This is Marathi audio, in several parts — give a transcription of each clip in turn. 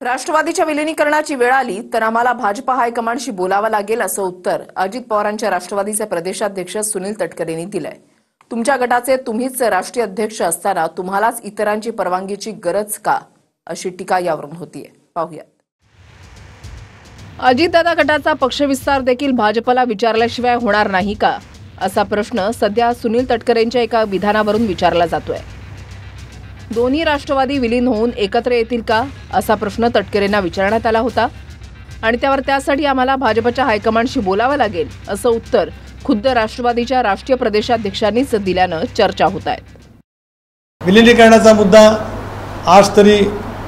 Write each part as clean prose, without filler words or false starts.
राष्ट्रवादीच्या विलीनीकरणाची वेळ आली तर आम्हाला भाजप हायकमांडशी बोलावं लागेल असं उत्तर अजित पवारांच्या राष्ट्रवादीचे प्रदेशाध्यक्ष सुनील तटकरे यांनी दिलंय। तुमच्या गटाचे तुम्हीच राष्ट्रीय अध्यक्ष असताना तुम्हालाच इतरांची परवानगीची गरज का, अशी टीका यावरून होतीये। पाहूया। अजितदादा गटाचा पक्षविस्तार देखील भाजपला विचारल्याशिवाय होणार नाही का, असा प्रश्न सध्या सुनील तटकरेंच्या एका विधानावरून विचारला जातोय। दोन्ही राष्ट्रवादी विलीन होऊन एकत्र येतील का, असा प्रश्न तटकरेंना विचारण्यात आला होता आणि त्यासाठी आम्हाला भाजपच्या हायकमांडशी बोलावं लागेल असं उत्तर खुद्द राष्ट्रवादीच्या राष्ट्रीय प्रदेशाध्यक्षांनीच दिल्यानं चर्चा होत आहे। विलीनीकरणाचा मुद्दा आज तरी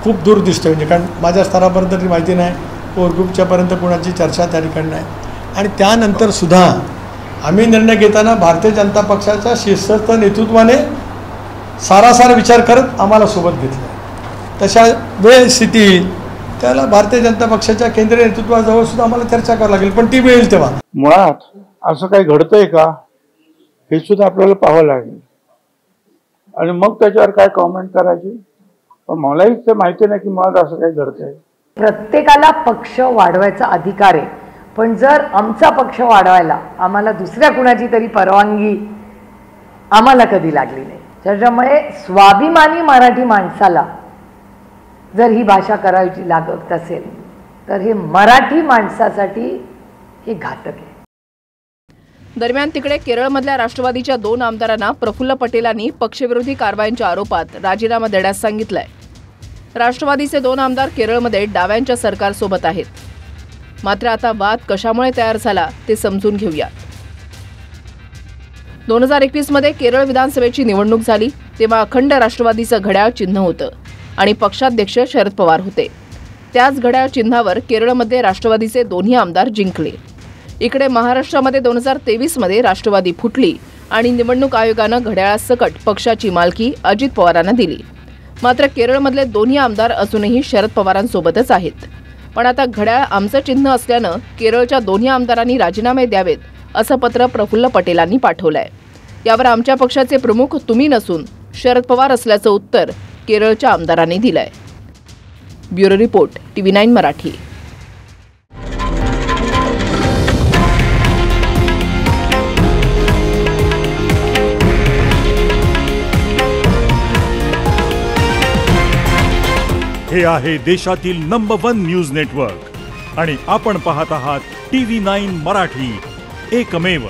खूप दूर दिसतोय, म्हणजे कारण माझ्या स्तरापर्यंत तरी माहिती नाही, कोर ग्रुपच्या पर्यंत कोणाची चर्चा त्या ठिकाणी नाही। आणि त्यानंतर सुद्धा आम्ही निर्णय घेताना भारतीय जनता पक्षाच्या शीर्षस्थ नेतृत्वाने सारासार विचार करत आम्हाला सोबत घेतलं। तशा वेळ स्थिती त्याला भारतीय जनता पक्षाच्या केंद्रीय नेतृत्वाजवळ सुद्धा आम्हाला चर्चा करावी लागेल, पण ती वेळ तेव्हा। मुळात असं काही घडतंय का हे सुद्धा आपल्याला पाहावं लागेल आणि मग त्याच्यावर काय कॉमेंट करायची, पण मलाही ते माहिती नाही की मुळात असं काही घडतंय। प्रत्येकाला पक्ष वाढवायचा अधिकार आहे, पण जर आमचा पक्ष वाढवायला आम्हाला दुसऱ्या कुणाची तरी परवानगी आम्हाला कधी लागली नाही, त्याच्यामुळे स्वाभिमानी मराठी माणसाला जर ही भाषा करायची लागत असेल तर हे मराठी माणसासाठी हे घातक आहे। दरम्यान तिकडे केरळमधल्या राष्ट्रवादीच्या 2 आमदारांना प्रफुल्ल पटेलांनी पक्षविरोधी कारवायांच्या आरोपात राजीनामा देण्यास सांगितलंय। राष्ट्रवादीचे 2 आमदार केरळमध्ये डाव्यांच्या सरकारसोबत आहेत। मात्र आता वाद कशामुळे तयार झाला ते समजून घेऊया। 2021 मध्ये केरळ विधानसभेची निवडणूक झाली तेव्हा अखंड राष्ट्रवादीचं घड्याळ चिन्ह होतं आणि पक्षाध्यक्ष शरद पवार होते। त्याच घड्याळ चिन्हावर केरळमध्ये राष्ट्रवादीचे दोन्ही आमदार जिंकले। इकडे महाराष्ट्रामध्ये 2023 मध्ये राष्ट्रवादी फुटली आणि निवडणूक आयोगानं घड्याळासकट पक्षाची मालकी अजित पवारांना दिली। मात्र केरळमधले दोन्ही आमदार अजूनही शरद पवारांसोबतच आहेत। पण आता घड्याळ आमचं चिन्ह असल्यानं केरळच्या दोन्ही आमदारांनी राजीनामे द्यावेत असं पत्र प्रफुल्ल पटेलांनी पाठवलंय। यावर आमच्या पक्षाचे प्रमुख तुम्ही नसून शरद पवार असल्याचं उत्तर केरळच्या आमदारांनी दिलंय। Bureau report TV9 Marathi. हे आहे देशातील नंबर 1 न्यूज नेटवर्क आणि आपण पाहत आहात TV9 मराठी, एकमेव।